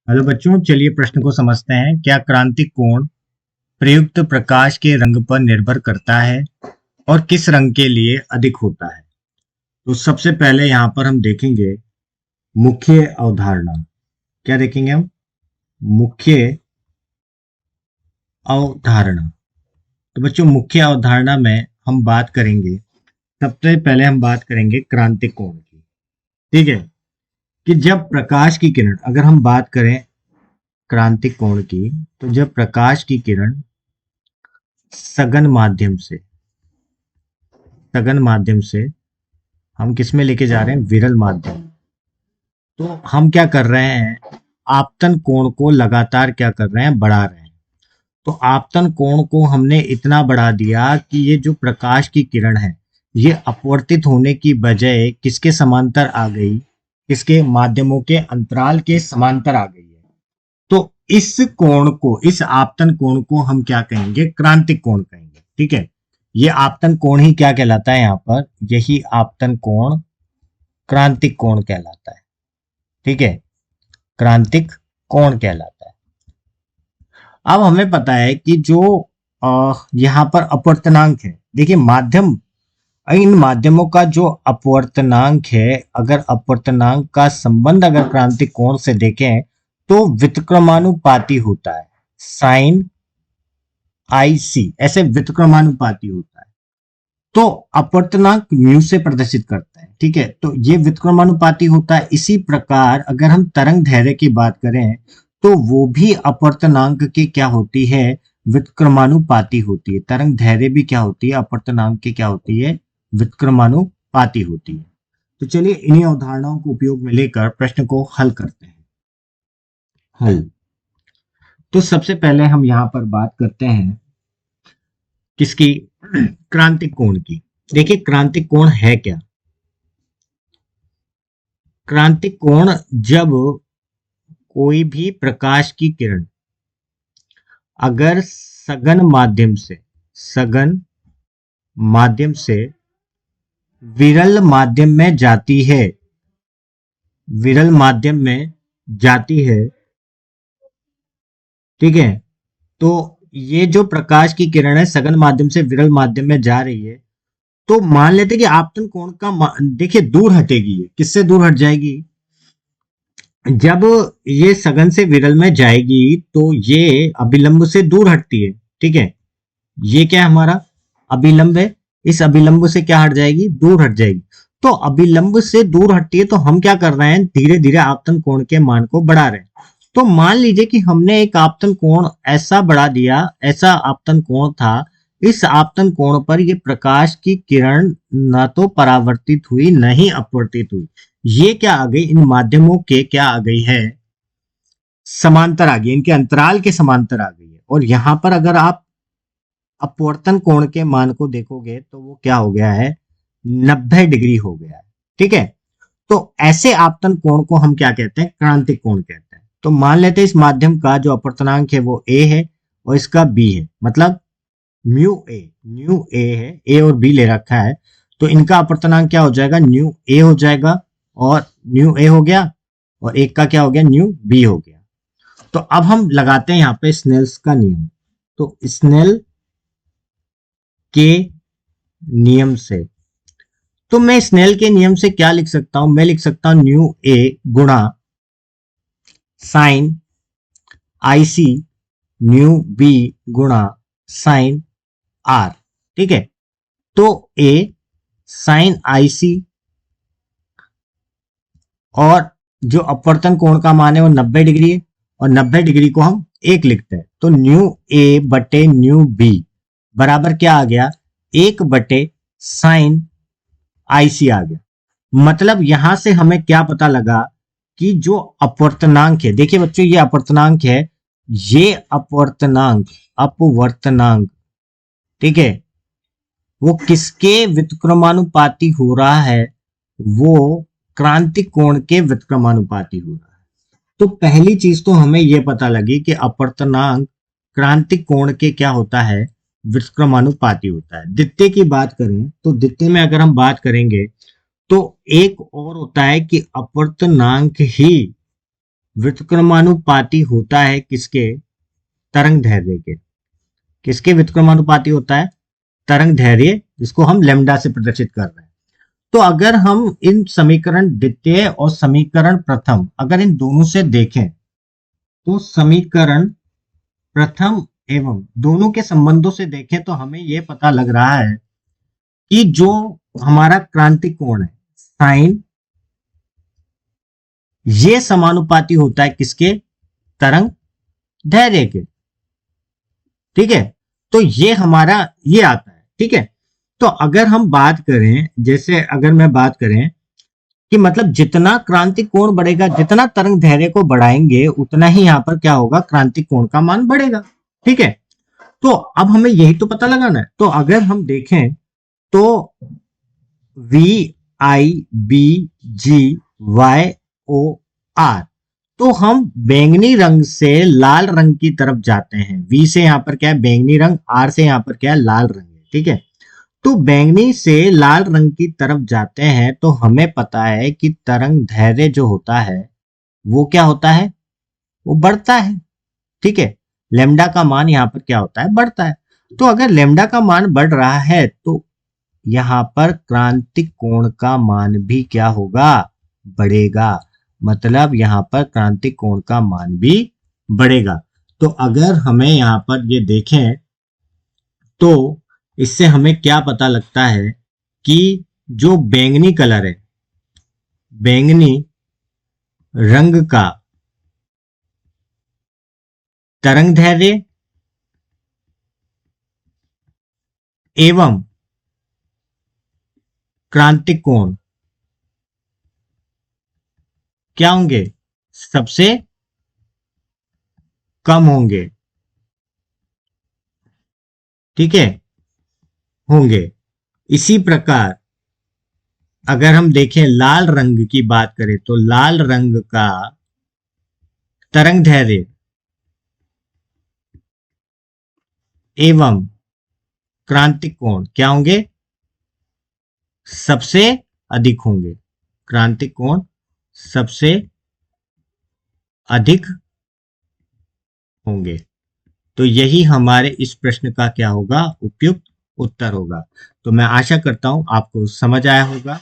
Hello बच्चों, चलिए प्रश्न को समझते हैं। क्या क्रांतिक कोण प्रयुक्त प्रकाश के रंग पर निर्भर करता है और किस रंग के लिए अधिक होता है? तो सबसे पहले यहाँ पर हम देखेंगे मुख्य अवधारणा। क्या देखेंगे हम? मुख्य अवधारणा। तो बच्चों, मुख्य अवधारणा में हम बात करेंगे, सबसे पहले हम बात करेंगे क्रांतिक कोण की। ठीक है, कि जब प्रकाश की किरण, अगर हम बात करें क्रांतिक कोण की, तो जब प्रकाश की किरण सघन माध्यम से हम किस में लेके जा रहे हैं? विरल माध्यम। तो हम क्या कर रहे हैं? आपतन कोण को लगातार क्या कर रहे हैं? बढ़ा रहे हैं। तो आपतन कोण को हमने इतना बढ़ा दिया कि ये जो प्रकाश की किरण है, ये अपवर्तित होने की बजाय किसके समांतर आ गई? किसके? माध्यमों के अंतराल के समांतर आ गई है। तो इस कोण को, इस आपतन कोण को हम क्या कहेंगे? क्रांतिक कोण कहेंगे। ठीक है, ये आपतन कोण ही क्या कहलाता है? यहाँ पर यही आपतन कोण क्रांतिक कोण कहलाता है। ठीक है, क्रांतिक कोण कहलाता है। अब हमें पता है कि जो यहाँ पर अपवर्तनांक है, देखिए माध्यम, इन माध्यमों का जो अपवर्तनांक है, अगर अपवर्तनांक का संबंध अगर क्रांतिक कोण से देखें तो व्युत्क्रमानुपाती होता है। साइन आई सी, ऐसे व्युत्क्रमानुपाती होता है। तो अपवर्तनांक म्यू से प्रदर्शित करता है। ठीक है, तो ये व्युत्क्रमानुपाती होता है। इसी प्रकार अगर हम तरंग दैर्ध्य की बात करें तो वो भी अपवर्तनांक के क्या होती है? व्युत्क्रमानुपाती होती है। तरंग दैर्ध्य भी क्या होती है? अपवर्तनांक की क्या होती है? व्युत्क्रमानुपाती होती है। तो चलिए इन्हीं अवधारणाओं को उपयोग में लेकर प्रश्न को हल करते हैं। हल। तो सबसे पहले हम यहाँ पर बात करते हैं किसकी? क्रांतिक कोण की। देखिए क्रांतिक कोण है क्या? क्रांतिक कोण जब कोई भी प्रकाश की किरण अगर सघन माध्यम से विरल माध्यम में जाती है, विरल माध्यम में जाती है, ठीक है, तो ये जो प्रकाश की किरण है सघन माध्यम से विरल माध्यम में जा रही है, तो मान लेते हैं कि आपतन कोण का देखिए दूर हटेगी। ये किससे दूर हट जाएगी? जब ये सघन से विरल में जाएगी तो ये अभिलंब से दूर हटती है। ठीक है, ये क्या है? हमारा अभिलंब है। इस अभिलंब से क्या हट जाएगी? दूर हट जाएगी। तो अभिलंब से दूर हटती है तो हम क्या कर रहे हैं? धीरे धीरे आपतन कोण के मान को बढ़ा रहे हैं। तो मान लीजिए कि हमने एक आपतन कोण ऐसा बढ़ा दिया, ऐसा आपतन कोण था, इस आपतन कोण पर ये प्रकाश की किरण न तो परावर्तित हुई न ही अपवर्तित हुई। ये क्या आ गई? इन माध्यमों के क्या आ गई है? समांतर आ गई, इनके अंतराल के समांतर आ गई है। और यहां पर अगर आप अपवर्तन कोण के मान को देखोगे तो वो क्या हो गया है? 90 डिग्री हो गया है। ठीक है, तो ऐसे आपतन कोण को हम क्या कहते हैं? क्रांतिक कोण कहते हैं। तो मान लेते हैं इस माध्यम का जो अपवर्तनांक है वो a है और इसका b है, मतलब न्यू ए है, a और b ले रखा है। तो इनका अपवर्तनांक क्या हो जाएगा? न्यू a हो जाएगा, और न्यू a हो गया, और एक का क्या हो गया? न्यू b हो गया। तो अब हम लगाते हैं यहाँ पे स्नेल्स का नियम। तो स्नेल के नियम से, तो मैं स्नेल के नियम से क्या लिख सकता हूं? मैं लिख सकता हूं न्यू ए गुणा साइन आई सी न्यू बी गुणा साइन आर। ठीक है, तो ए साइन आई सी, और जो अपवर्तन कोण का मान है वो 90 डिग्री है, और 90 डिग्री को हम 1 लिखते हैं। तो न्यू ए बटे न्यू बी बराबर क्या आ गया? 1 बटे साइन आई सी आ गया। मतलब यहां से हमें क्या पता लगा कि जो अपवर्तनांक है, देखिए बच्चों ये अपवर्तनांक है, ये अपवर्तनांक, ठीक है, वो किसके व्युत्क्रमानुपाती हो रहा है? वो क्रांतिक कोण के व्युत्क्रमानुपाती हो रहा है। तो पहली चीज तो हमें यह पता लगी कि अपवर्तनांक क्रांतिक कोण के क्या होता है? व्युत्क्रमानुपाती होता है। द्वितीय की बात करें तो द्वितीय में अगर हम बात करेंगे तो एक और होता है कि अपवर्तनांक ही व्युत्क्रमानुपाती होता है किसके? तरंग दैर्ध्य के। किसके व्युत्क्रमानुपाती होता है? तरंग दैर्ध्य, जिसको हम लैम्डा से प्रदर्शित कर रहे हैं। तो अगर हम इन समीकरण द्वितीय और समीकरण प्रथम, अगर इन दोनों से देखें तो समीकरण प्रथम एवं दोनों के संबंधों से देखें तो हमें यह पता लग रहा है कि जो हमारा क्रांतिक कोण है साइन, ये समानुपाती होता है किसके? तरंग दैर्ध्य के। ठीक है, तो ये हमारा ये आता है। ठीक है, तो अगर हम बात करें, जैसे अगर मैं बात करें कि मतलब जितना क्रांतिक कोण बढ़ेगा, जितना तरंग दैर्ध्य को बढ़ाएंगे उतना ही यहां पर क्या होगा? क्रांतिक कोण का मान बढ़ेगा। ठीक है, तो अब हमें यही तो पता लगाना है। तो अगर हम देखें तो V I B G Y O R, तो हम बैंगनी रंग से लाल रंग की तरफ जाते हैं। वी से यहां पर क्या है? बैंगनी रंग। आर से यहां पर क्या है? लाल रंग है। ठीक है, तो बैंगनी से लाल रंग की तरफ जाते हैं तो हमें पता है कि तरंग दैर्ध्य जो होता है वो क्या होता है? वो बढ़ता है। ठीक है, लेमडा का मान यहां पर क्या होता है? बढ़ता है। तो अगर लेमडा का मान बढ़ रहा है तो यहां पर क्रांतिक कोण का मान भी क्या होगा? बढ़ेगा। मतलब यहां पर क्रांतिक कोण का मान भी बढ़ेगा। तो अगर हमें यहां पर ये देखें तो इससे हमें क्या पता लगता है कि जो बैंगनी कलर है, बैंगनी रंग का तरंग दैर्ध्य एवं क्रांतिक कोण क्या होंगे? सबसे कम होंगे। ठीक है, होंगे। इसी प्रकार अगर हम देखें लाल रंग की बात करें तो लाल रंग का तरंग दैर्ध्य एवं क्रांतिक कोण क्या होंगे? सबसे अधिक होंगे। क्रांतिक कोण सबसे अधिक होंगे। तो यही हमारे इस प्रश्न का क्या होगा? उपयुक्त उत्तर होगा। तो मैं आशा करता हूं आपको समझ आया होगा।